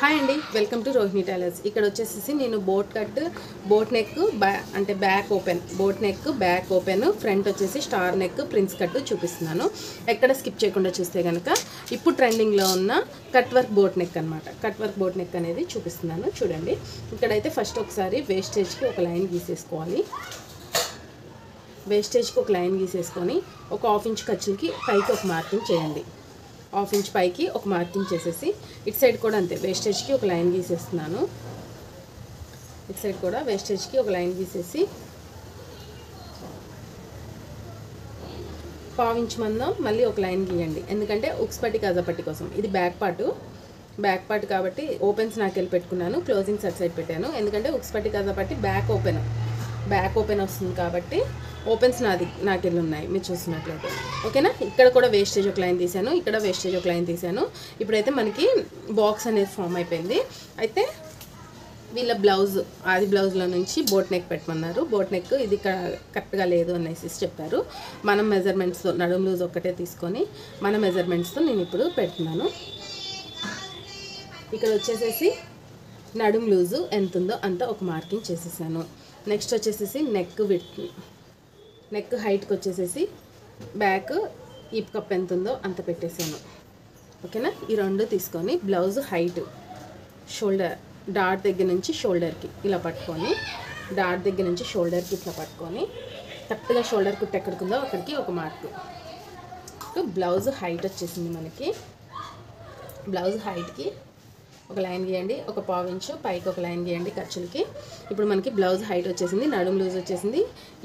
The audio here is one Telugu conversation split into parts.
హాయ్ అండి, వెల్కమ్ టు రోహిణి టైలర్స్. ఇక్కడ వచ్చేసి నేను బోట్ కట్, బోట్ నెక్ అంటే back open, boat neck back open, front వచ్చేసి స్టార్ నెక్ ప్రిన్స్ కట్ చూపిస్తున్నాను. ఎక్కడ స్కిప్ చేయకుండా చూస్తే కనుక ఇప్పుడు ట్రెండింగ్లో ఉన్న కట్ వర్క్ బోట్ నెక్ అనమాట. కట్ వర్క్ బోట్ నెక్ అనేది చూపిస్తున్నాను చూడండి. ఇక్కడైతే ఫస్ట్ ఒకసారి వేస్టేజ్కి ఒక లైన్ గీసేసుకోవాలి. వేస్టేజ్కి ఒక లైన్ గీసేసుకొని ఒక 1/2 ఇంచ్ ఖర్చులకి పైకి ఒక మార్కింగ్ చేయండి. 1/2 ఇంచ్ పైకి ఒక మార్కింగ్ చేసేసి ఇటు సైడ్ కూడా అంతే వేస్టేజ్కి ఒక లైన్ గీసేస్తున్నాను. ఇటు సైడ్ కూడా వేస్టేజ్కి ఒక లైన్ గీసేసి 1/2 ఇంచ్ మందం మళ్ళీ ఒక లైన్ గీయండి. ఎందుకంటే ఉక్స్ పట్టి కజపట్టి కోసం. ఇది బ్యాక్ పార్ట్ కాబట్టి ఓపెన్స్ నాకు వెళ్ళి పెట్టుకున్నాను, క్లోజింగ్స్ అటు సైడ్ పెట్టాను. ఎందుకంటే ఉక్స్ పట్టి కజపట్టి బ్యాక్ ఓపెన్ వస్తుంది కాబట్టి ఓపెన్స్ నాకు వెళ్ళి ఉన్నాయి మీరు చూస్తున్నట్లయితే. ఓకేనా, ఇక్కడ కూడా వేస్టేజ్ ఒక లైన్ తీసాను, ఇక్కడ వేస్టేజ్ ఒక లైన్ తీసాను. ఇప్పుడైతే మనకి బాక్స్ అనేది ఫామ్ అయిపోయింది. అయితే వీళ్ళ ఆది బ్లౌజ్లో నుంచి బోట్ నెక్ పెట్టమన్నారు. బోట్ నెక్ ఇది కరెక్ట్గా లేదు అనేసి చెప్పారు. మనం మెజర్మెంట్స్తో నడుము లూజ్ ఒక్కటే తీసుకొని మన మెజర్మెంట్స్తో నేను ఇప్పుడు పెడుతున్నాను. ఇక్కడ వచ్చేసేసి నడుము లూజు ఎంత ఉందో అంత ఒక మార్కింగ్ చేసేసాను. నెక్స్ట్ వచ్చేసేసి నెక్ హైట్కి వచ్చేసేసి బ్యాక్ ఈప్ కప్ ఎంత ఉందో అంత పెట్టేసాను. ఓకేనా, ఈ రెండు తీసుకొని బ్లౌజ్ హైట్ షోల్డర్ డాట్ దగ్గర నుంచి షోల్డర్కి ఇలా పట్టుకొని, డాట్ దగ్గర నుంచి షోల్డర్కి ఇట్లా పట్టుకొని కరెక్ట్గా షోల్డర్ కుట్టు ఎక్కడికి అక్కడికి ఒక మార్కు. బ్లౌజ్ హైట్ వచ్చేసింది మనకి. బ్లౌజ్ హైట్కి ఒక లైన్ గీయండి, ఒక 1/2 ఇంచు పైకి ఒక లైన్ గీయండి ఖర్చులకి. ఇప్పుడు మనకి బ్లౌజ్ హైట్ వచ్చేసింది, నడుము లూజ్ వచ్చేసింది,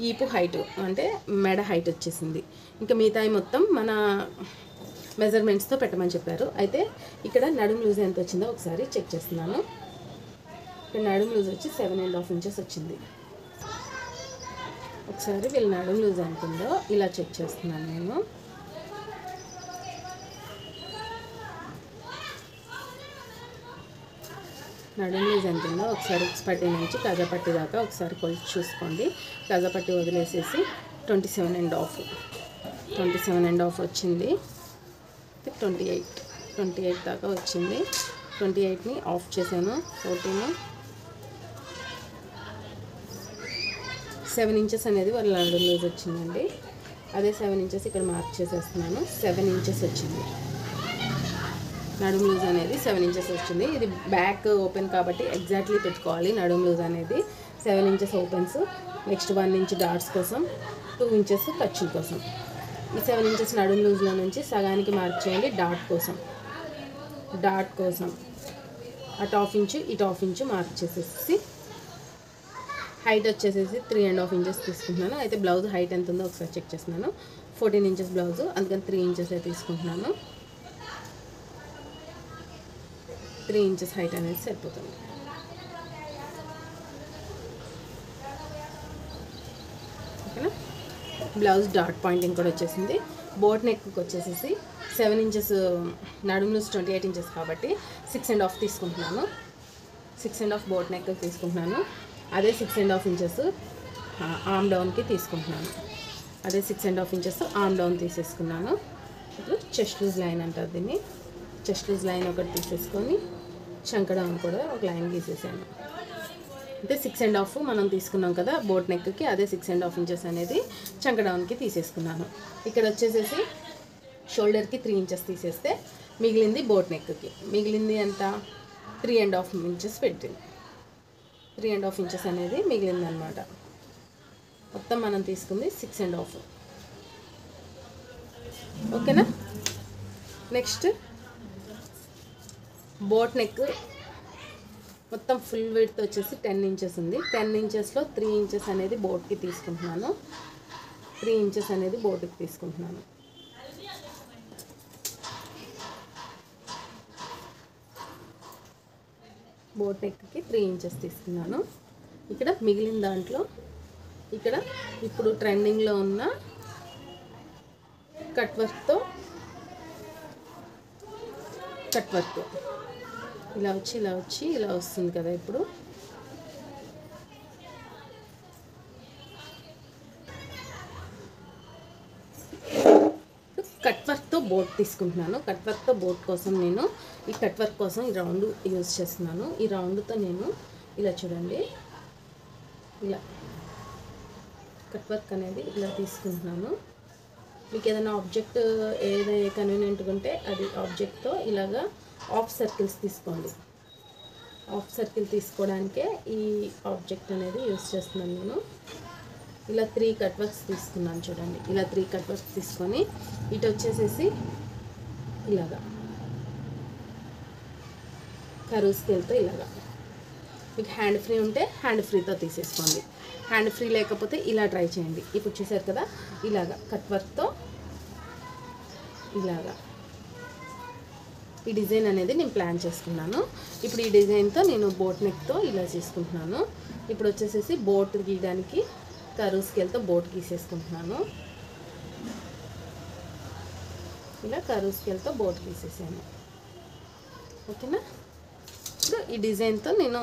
ఈపు హైట్ అంటే మెడ హైట్ వచ్చేసింది. ఇంకా మిగతాయి మొత్తం మన మెజర్మెంట్స్తో పెట్టమని చెప్పారు. అయితే ఇక్కడ నడుము లూజ్ ఎంత వచ్చిందో ఒకసారి చెక్ చేస్తున్నాను. ఇక్కడ నడుము లూజ్ వచ్చి 7.5 ఇంచెస్ వచ్చింది. ఒకసారి వీళ్ళ నడుము లూజ్ ఎంత ఉందో ఇలా చెక్ చేస్తున్నాను నేను. నడుము లూజ్ ఎంత ఉందో ఒకసారి ఉక్స్ పట్టి నుంచి కజపట్టి దాకా ఒకసారి కొలిచి చూసుకోండి. కజపట్టి వదిలేసేసి 27.5 వచ్చింది. 28 దాకా వచ్చింది. 28ని ఆఫ్ చేశాను. 7 ఇంచెస్ అనేది వాళ్ళ నడుము లూజ్ వచ్చిందండి. అదే 7 ఇంచెస్ ఇక్కడ మార్క్ చేసేస్తున్నాను. 7 ఇంచెస్ వచ్చింది నడుము లూజ్ అనేది. 7 ఇంచెస్ వచ్చింది. ఇది బ్యాక్ ఓపెన్ కాబట్టి ఎగ్జాక్ట్లీ పెట్టుకోవాలి. నడుము లూజ్ అనేది 7 inches opens, next 1 inch dots కోసం, 2 ఇంచెస్ ఖర్చుల కోసం. ఈ 7 ఇంచెస్ నడుము లూజ్లో నుంచి సగానికి మార్క్ చేయండి డాట్ కోసం. అటు 1/2 ఇంచు ఇటు 1/2 ఇంచు మార్క్ చేసేసి హైట్ వచ్చేసేసి 3.5 ఇంచెస్ తీసుకుంటున్నాను. అయితే బ్లౌజ్ హైట్ ఎంత ఉందో ఒకసారి చెక్ చేస్తున్నాను. 14 ఇంచెస్ బ్లౌజు, అందుకని 3 ఇంచెస్ తీసుకుంటున్నాను. 3 ఇంచెస్ హైట్ అనేది సరిపోతుంది. ఓకేనా, బ్లౌజ్ డాట్ పాయింటింగ్ కూడా వచ్చేసింది. బోట్ నెక్కి వచ్చేసేసి 7 ఇంచెస్ నడుము లూజ్ 28 ఇంచెస్ కాబట్టి 6.5 తీసుకుంటున్నాను. 6.5 బోట్ నెక్ తీసుకుంటున్నాను. అదే 6.5 ఇంచెస్ ఆర్మ్ డౌన్కి తీసుకుంటున్నాను. అదే 6.5 ఇంచెస్ ఆర్మ్ డౌన్ తీసేసుకున్నాను. ఇప్పుడు చెస్ట్ లూజ్ లైన్ అంటారు దీన్ని. చెస్ట్ లూజ్ లైన్ ఒకటి తీసేసుకొని చంక డౌన్ కూడా ఒక లైన్ గీసేసాను. అంటే 6.5 మనం తీసుకున్నాం కదా బోట్ నెక్కి, అదే 6.5 ఇంచెస్ అనేది చంక డౌన్కి తీసేసుకున్నాను. ఇక్కడ వచ్చేసేసి షోల్డర్కి 3 ఇంచెస్ తీసేస్తే మిగిలింది బోట్ నెక్కి. మిగిలింది ఎంత 3.5 ఇంచెస్ పెట్టింది. 3.5 ఇంచెస్ అనేది మిగిలింది అనమాట. మొత్తం మనం తీసుకుంది 6.5. ఓకేనా, నెక్స్ట్ బోట్ నెక్ మొత్తం ఫుల్ విడ్త్ వచ్చేసి 10 ఇంచెస్ ఉంది. 10 ఇంచెస్లో 3 ఇంచెస్ అనేది బోట్కి తీసుకుంటున్నాను. 3 ఇంచెస్ అనేది బోట్కి తీసుకుంటున్నాను. బోట్ నెక్కి 3 ఇంచెస్ తీసుకున్నాను. ఇక్కడ మిగిలిన దాంట్లో ఇక్కడ ఇప్పుడు ట్రెండింగ్లో ఉన్న కట్ వర్క్ ఇలా వస్తుంది కదా. ఇప్పుడు కట్ వర్క్తో బోట్ తీసుకుంటున్నాను. కట్ వర్క్తో బోట్ కోసం నేను ఈ కట్ వర్క్ కోసం ఈ రౌండ్ యూజ్ చేస్తున్నాను. ఈ రౌండ్తో నేను ఇలా చూడండి, ఇలా కట్ వర్క్ అనేది ఇలా తీసుకుంటున్నాను. మీకు ఏదైనా ఆబ్జెక్ట్ ఏదైతే కన్వీనియంట్గా ఉంటే అది ఆబ్జెక్ట్తో ఇలాగా హాఫ్ సర్కిల్స్ తీసుకోండి. హాఫ్ సర్కిల్ తీసుకోవడానికే ఈ ఆబ్జెక్ట్ అనేది యూజ్ చేస్తున్నాను నేను. ఇలా 3 కట్ వర్క్స్ తీసుకున్నాను చూడండి. ఇలా 3 కట్ వర్క్స్ తీసుకొని ఇటు వచ్చేసేసి ఇలాగా కర్వ్ స్కేల్తో ఇలాగా, మీకు హ్యాండ్ ఫ్రీ ఉంటే హ్యాండ్ ఫ్రీతో తీసేసుకోండి. హ్యాండ్ ఫ్రీ లేకపోతే ఇలా ట్రై చేయండి. ఇప్పుడు చూసారు కదా, ఇలాగా కట్ వర్క్తో ఇలాగా ఈ డిజైన్ అనేది నేను ప్లాన్ చేసుకున్నాను. ఇప్పుడు ఈ డిజైన్తో నేను బోట్ నెక్తో ఇలా చేసుకుంటున్నాను. ఇప్పుడు వచ్చేసేసి బోట్ గీయడానికి కర్వ్ స్కేల్తో బోట్ గీసేసుకుంటున్నాను. ఇలా కర్వ్ స్కేల్తో బోట్ గీసేసాను. ఓకేనా? ఇప్పుడు ఈ డిజైన్తో నేను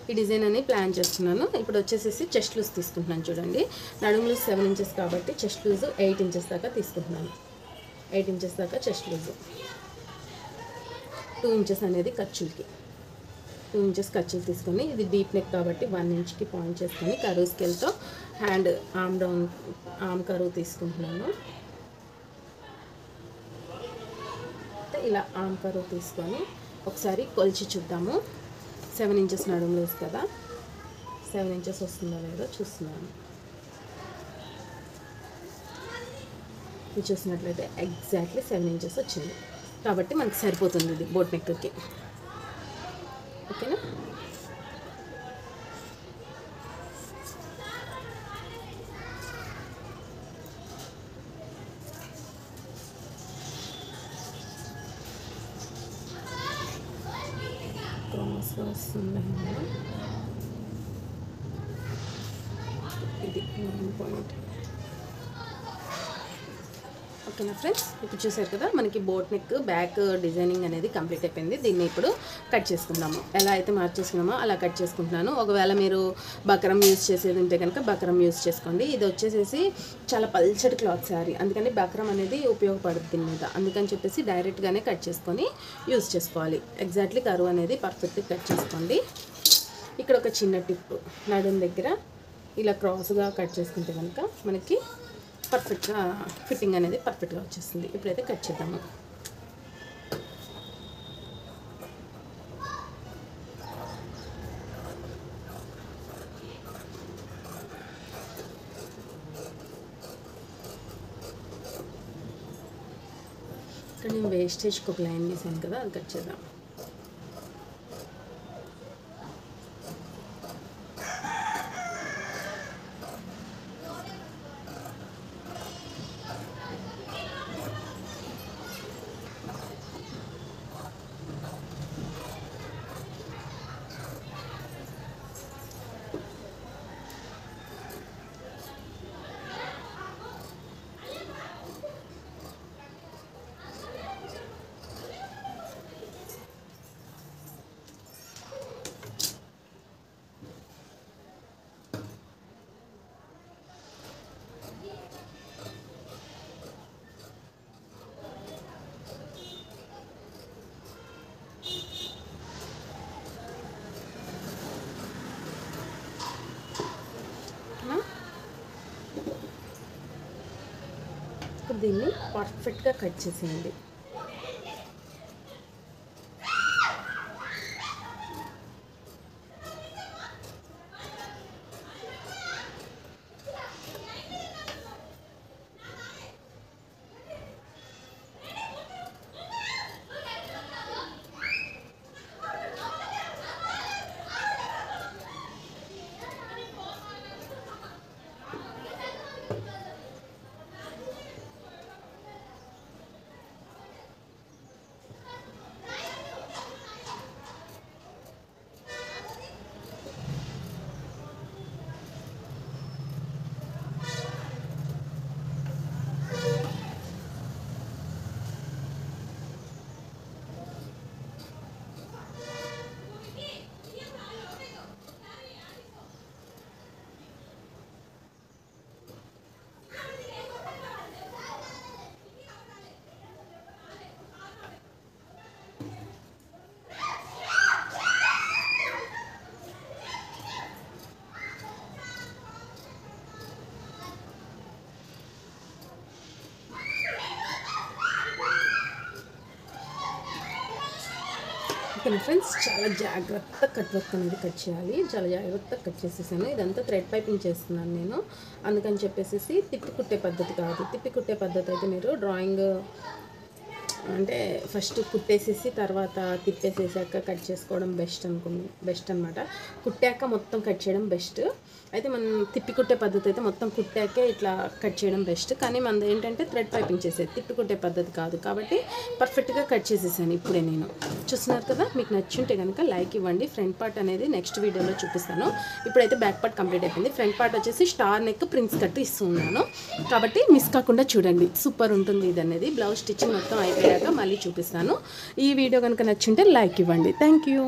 ఈ డిజైన్ అని ప్లాన్ చేస్తున్నాను. ఇప్పుడు వచ్చేసేసి చెస్ట్ లూజ్ తీసుకుంటున్నాను చూడండి. నడుము లూజ్ 7 ఇంచెస్ కాబట్టి చెస్ట్ లూజ్ 8 ఇంచెస్ దాకా తీసుకుంటున్నాను. 8 ఇంచెస్ దాకా చెస్ట్ లూజ్, 2 ఇంచెస్ అనేది ఖర్చులకి, 2 ఇంచెస్ ఖర్చులు తీసుకొని, ఇది డీప్ నెక్ కాబట్టి 1 ఇంచ్కి పాయింట్ చేసుకొని కర్వ్ స్కేల్తో hand arm down arm curve తీసుకుంటున్నాను. ఇలా ఆర్మ్ కర్వ్ తీసుకొని ఒకసారి కొలిచి చూద్దాము. 7 ఇంచెస్ నడుము లూజ్ కదా, 7 ఇంచెస్ వస్తుందో లేదో చూస్తున్నాను. ఇది చూసినట్లయితే ఎగ్జాక్ట్లీ 7 ఇంచెస్ వచ్చింది కాబట్టి మనకి సరిపోతుంది ఇది బోట్ నెక్కి. ఓకేనా? క్రాస్గా వస్తుంది ఇది 1 పాయింట్. ఓకేనా ఫ్రెండ్స్, ఇప్పుడు చూసారు కదా మనకి బోట్ నెక్ బ్యాక్ డిజైనింగ్ అనేది కంప్లీట్ అయిపోయింది. దీన్ని ఇప్పుడు కట్ చేసుకుందాము. ఎలా అయితే మార్క్ చేసుకున్నామో అలా కట్ చేసుకుంటున్నాను. ఒకవేళ మీరు బక్రం యూజ్ చేసేది ఉంటే కనుక బక్రం యూజ్ చేసుకోండి. ఇది వచ్చేసేసి చాలా పల్చటి క్లాత్ శారీ, అందుకని బక్రం అనేది ఉపయోగపడుతుంది దీని మీద. అందుకని చెప్పేసి డైరెక్ట్గానే కట్ చేసుకొని యూజ్ చేసుకోవాలి. ఎగ్జాక్ట్లీ కర్వ్ అనేది పర్ఫెక్ట్గా కట్ చేసుకోండి. ఇక్కడ ఒక చిన్న టిప్, నడుము దగ్గర ఇలా క్రాస్గా కట్ చేసుకుంటే కనుక మనకి పర్ఫెక్ట్గా ఫిట్టింగ్ అనేది పర్ఫెక్ట్గా వచ్చేస్తుంది. ఇప్పుడైతే కట్ చేద్దాము. ఇక్కడ నేను వేస్టేజ్కి ఒక లైన్ తీసాను కదా, అది కట్ చేద్దాం. ఇప్పుడు దీన్ని పర్ఫెక్ట్గా కట్ చేసేయండి. ఓకే ఫ్రెండ్స్, చాలా జాగ్రత్తగా కట్ వర్క్ అనేది కట్ చేయాలి. చాలా జాగ్రత్తగా కట్ చేసేసాను. ఇదంతా థ్రెడ్ పైపింగ్ చేస్తున్నాను నేను, అందుకని చెప్పేసి తిప్పి కుట్టే పద్ధతి కాదు. తిప్పి కుట్టే పద్ధతి అయితే మీరు డ్రాయింగ్ అంటే ఫస్ట్ కుట్టేసేసి తర్వాత తిప్పేసేసాక కట్ చేసుకోవడం బెస్ట్ అనమాట. కుట్టాక మొత్తం కట్ చేయడం బెస్ట్. అయితే మనం తిప్పి కుట్టే పద్ధతి అయితే మొత్తం కుట్టాకే ఇట్లా కట్ చేయడం బెస్ట్. కానీ మనది ఏంటంటే థ్రెడ్ పైపింగ్ చేసేది, తిప్పి కుట్టే పద్ధతి కాదు కాబట్టి పర్ఫెక్ట్గా కట్ చేసేసాను ఇప్పుడే నేను. చూస్తున్నారు కదా, మీకు నచ్చుంటే కనుక లైక్ ఇవ్వండి. ఫ్రంట్ పార్ట్ అనేది నెక్స్ట్ వీడియోలో చూపిస్తాను. ఇప్పుడైతే బ్యాక్ పార్ట్ కంప్లీట్ అయిపోయింది. ఫ్రంట్ పార్ట్ వచ్చేసి స్టార్ నెక్ ప్రిన్స్ కట్ ఇస్తున్నాను కాబట్టి మిస్ కాకుండా చూడండి. సూపర్ ఉంటుంది ఇది అనేది. బ్లౌజ్ స్టిచ్చింగ్ మొత్తం అయిపోయాక మళ్ళీ చూపిస్తాను. ఈ వీడియో కనుక నచ్చుంటే లైక్ ఇవ్వండి. Thank you.